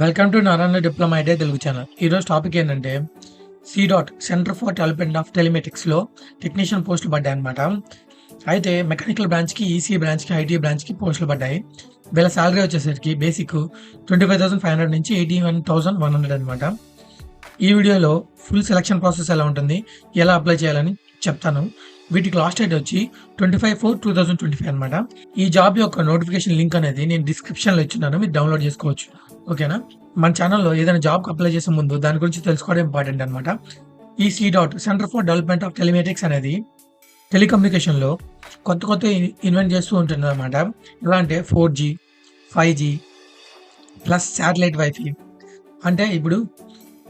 Welcome to Narayana diploma idea Telugu channel. ఈరోజు topic ఏంటంటే dot centre for development of టెలిమెటిక్స్లో technician పోస్టులు పడ్డాయి అనమాట. అయితే మెకానికల్ బ్రాంచ్కి, ఈసీ బ్రాంచ్కి, ఐటీ బ్రాంచ్కి పోస్టులు పడ్డాయి. వీళ్ళ శాలరీ వచ్చేసరికి బేసిక్ 25,500 నుంచి 81,100 అనమాట. ఈ వీడియోలో ఫుల్ సెలక్షన్ ప్రాసెస్ ఎలా ఉంటుంది, ఎలా అప్లై చేయాలని చెప్తాను. వీటికి లాస్ట్ డేట్ వచ్చి 25/4/2025 అనమాట. ఈ జాబ్ యొక్క నోటిఫికేషన్ లింక్ అనేది నేను డిస్క్రిప్షన్లో ఇచ్చున్నాను, మీరు డౌన్లోడ్ చేసుకోవచ్చు. ఓకేనా? మన ఛానల్లో ఏదైనా జాబ్కి అప్లై చేసే ముందు దాని గురించి తెలుసుకోవడం ఇంపార్టెంట్ అనమాట. ఈ dot centre for development of telematics అనేది టెలికమ్యూనికేషన్లో కొత్త ఇన్వెంట్ చేస్తూ ఉంటుంది అనమాట. ఎలా అంటే 4G, 5G plus satellite wifi. అంటే ఇప్పుడు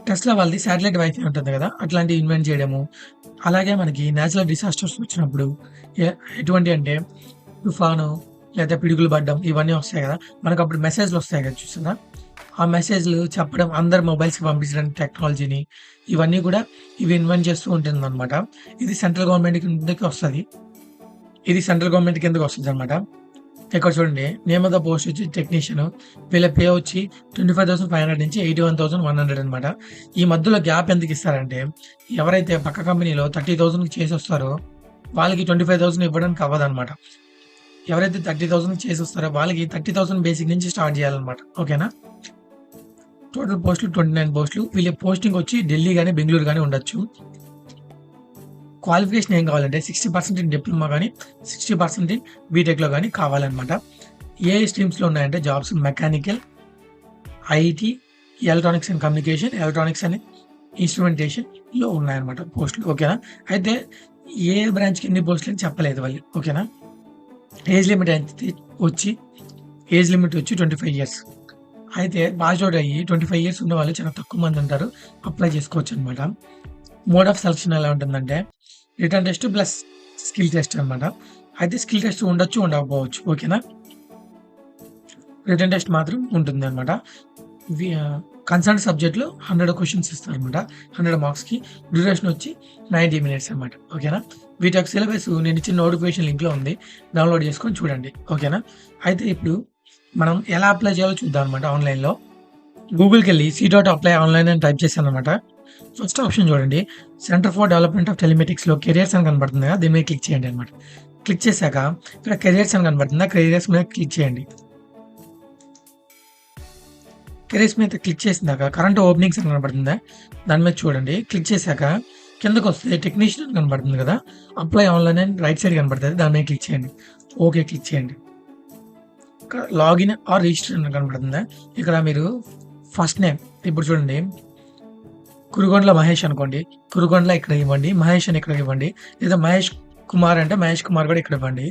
టెస్లా వాళ్ళది శాటిలైట్ వైఫై ఉంటుంది కదా, అట్లాంటివి ఇన్వెంట్ చేయడము. అలాగే మనకి న్యాచురల్ డిసాస్టర్స్ వచ్చినప్పుడు ఎటువంటి అంటే తుఫాను లేదా పిడుగులు పడ్డం ఇవన్నీ వస్తాయి కదా, మనకు అప్పుడు మెసేజ్లు వస్తాయి కదా, చూసారా? ఆ మెసేజ్లు చెప్పడం, అందరు మొబైల్స్కి పంపించడానికి టెక్నాలజీని ఇవన్నీ కూడా ఇవి ఇన్వెంట్ చేస్తూ ఉంటుంది అనమాట. ఇది సెంట్రల్ గవర్నమెంట్ కిందకి వస్తుంది. ఇది సెంట్రల్ గవర్నమెంట్ కిందకి వస్తుంది అనమాట. ఇక్కడ చూడండి, నేమ్ ఆఫ్ ద పోస్ట్ వచ్చి టెక్నీషియన్. వీళ్ళ పే వచ్చి 25,500 నుంచి 81,100 అనమాట. ఈ మధ్యలో గ్యాప్ ఎందుకు ఇస్తారంటే, ఎవరైతే పక్క కంపెనీలో 30,000 చేసి వస్తారో వాళ్ళకి 25,000 ఇవ్వడానికి అవ్వదన్నమాట. ఎవరైతే 30,000 చేసి వస్తారో వాళ్ళకి 30,000 బేసిక్ నుంచి స్టార్ట్ చేయాలన్నమాట. ఓకేనా? టోటల్ పోస్టులు 29 పోస్టులు. వీళ్ళ పోస్టింగ్ వచ్చి ఢిల్లీ కానీ బెంగళూరు కానీ ఉండొచ్చు. క్వాలిఫికేషన్ ఏం కావాలంటే 60% ఇన్ డిప్లొమా కానీ 60% ఇన్ బీటెక్లో కానీ కావాలన్నమాట. ఏ స్ట్రీమ్స్లో ఉన్నాయంటే jobs mechanical, IT, electronics and communication, electronics and ఇన్స్ట్రుమెంటేషన్లో ఉన్నాయన్నమాట పోస్టులు. ఓకేనా? అయితే ఏ బ్రాంచ్కి ఎన్ని పోస్టులు అని చెప్పలేదు వాళ్ళు. ఓకేనా? ఏజ్ లిమిట్ వచ్చి 25 ఇయర్స్. అయితే పాస్ అవుట్ అయ్యి 25 ఇయర్స్ ఉన్న వాళ్ళు చాలా తక్కువ మంది ఉంటారు, అప్లై చేసుకోవచ్చు అనమాట. మోడ్ ఆఫ్ సెలక్షన్ ఎలా ఉంటుందంటే return test plus skill test అనమాట. అయితే స్కిల్ టెస్ట్ ఉండొచ్చు, ఉండకపోవచ్చు. ఓకేనా? రిటర్న్ టెస్ట్ మాత్రం ఉంటుంది అనమాట. కన్సర్న్ సబ్జెక్ట్లో 100 క్వశ్చన్స్ ఇస్తారు అనమాట. 100 మార్క్స్కి. డ్యూరేషన్ వచ్చి 90 మినిట్స్ అనమాట. ఓకేనా? వీటి యొక్క సిలబస్ నేను ఇచ్చిన నోటిఫికేషన్ లింక్లో ఉంది, డౌన్లోడ్ చేసుకొని చూడండి. ఓకేనా? అయితే ఇప్పుడు మనం ఎలా అప్లై చేయాలో చూద్దాం అనమాట. ఆన్లైన్లో గూగుల్కి వెళ్ళి డాట్ అప్లై ఆన్లైన్ అని టైప్ చేశాను అనమాట. ఫస్ట్ ఆప్షన్ చూడండి, సెంటర్ ఫర్ డెవలప్మెంట్ ఆఫ్ టెలిమెటిక్స్లో కెరియర్స్ అని కనబడుతుంది కదా, దీని మీద క్లిక్ చేయండి అనమాట. క్లిక్ చేశాక ఇక్కడ కెరియర్స్ అని కనబడుతుందా, కెరియర్స్ మీద క్లిక్ చేయండి. కెరీర్స్ మీద క్లిక్ చేసినాక కరెంట్ ఓపెనింగ్స్ అని కనబడుతుందా, దాని మీద చూడండి. క్లిక్ చేశాక కిందకు వస్తే టెక్నీషియన్ కనబడుతుంది కదా, అప్లై ఆన్లైన్ అని రైట్ సైడ్ కనబడుతుంది, దాని మీద క్లిక్ చేయండి. ఓకే క్లిక్ చేయండి. ఇక్కడ లాగిన్ ఆర్ రిజిస్టర్ అని కనబడుతుందా, ఇక్కడ మీరు ఫస్ట్ నేమ్ ఇప్పుడు చూడండి, కురుగొండ్ల మహేష్ అనుకోండి, కురుగొండ్ల ఇక్కడ ఇవ్వండి, మహేష్ అని ఇక్కడ ఇవ్వండి. లేదా మహేష్ కుమార్ అంటే మహేష్ కుమార్ కూడా ఇక్కడ ఇవ్వండి.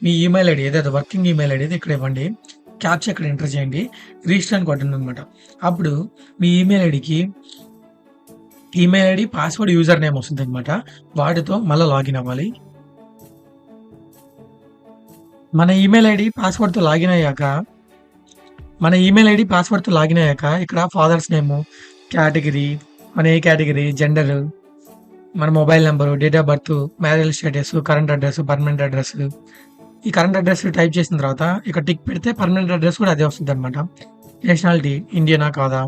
మీ ఈమెయిల్ ఐడి ఏదైతే వర్కింగ్ ఈమెయిల్ ఐడి ఇక్కడ ఇవ్వండి. క్యాప్చా ఇక్కడ ఎంటర్ చేయండి, రిజిస్టర్ అని కొట్టండి అనమాట. అప్పుడు మీ ఈమెయిల్ ఐడికి email ID, password, user name వస్తుంది అనమాట. వాటితో మళ్ళీ లాగిన్ అవ్వాలి. మన ఈమెయిల్ ఐడి పాస్వర్డ్తో లాగిన్ అయ్యాక ఇక్కడ ఫాదర్స్ నేము, కేటగిరీ, మన ఏ కేటగిరీ, జెండర్, మన mobile number, date of birth, marriage status, current address, permanent address. ఈ కరెంట్ అడ్రస్ టైప్ చేసిన తర్వాత ఇక్కడ టిక్ పెడితే పర్మనెంట్ అడ్రస్ కూడా అదే వస్తుంది అనమాట. నేషనాలిటీ ఇండియనా కాదా,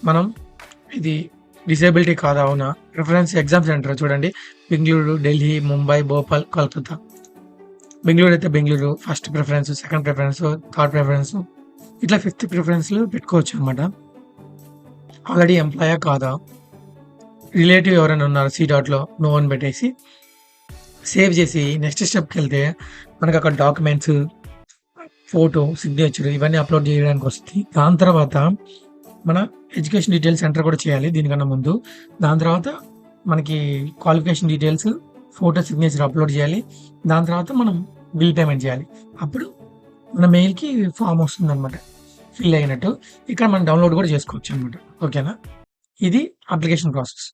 మనం ఇది డిసేబిలిటీ కాదా, అవునా. ప్రిఫరెన్స్ ఎగ్జామ్ సెంటర్ చూడండి, బెంగళూరు, ఢిల్లీ, ముంబై, భోపాల్, కోల్కతా. బెంగళూరు అయితే Bengaluru first preference, second preference, third preference, ఇట్లా 5th ప్రిఫరెన్స్లు పెట్టుకోవచ్చు అనమాట. ఆల్రెడీ ఎంప్లాయా కాదా, రిలేటివ్ ఎవరైనా ఉన్నారు డాట్లో, నో అని పెట్టేసి సేవ్ చేసి నెక్స్ట్ స్టెప్కి వెళ్తే మనకు అక్కడ డాక్యుమెంట్స్, ఫోటో, సిగ్నేచర్ ఇవన్నీ అప్లోడ్ చేయడానికి వస్తుంది. దాని తర్వాత మన ఎడ్యుకేషన్ డీటెయిల్స్ ఎంటర్ కూడా చేయాలి దీనికన్నా ముందు. దాని తర్వాత మనకి qualification details, photo, signature upload చేయాలి. దాని తర్వాత మనం బిల్ పేమెంట్ చేయాలి. అప్పుడు మన మెయిల్కి ఫామ్ వస్తుంది అనమాట, ఫిల్ అయినట్టు. ఇక్కడ మనం డౌన్లోడ్ కూడా చేసుకోవచ్చు అనమాట. ఓకేనా? ఇది అప్లికేషన్ ప్రాసెస్.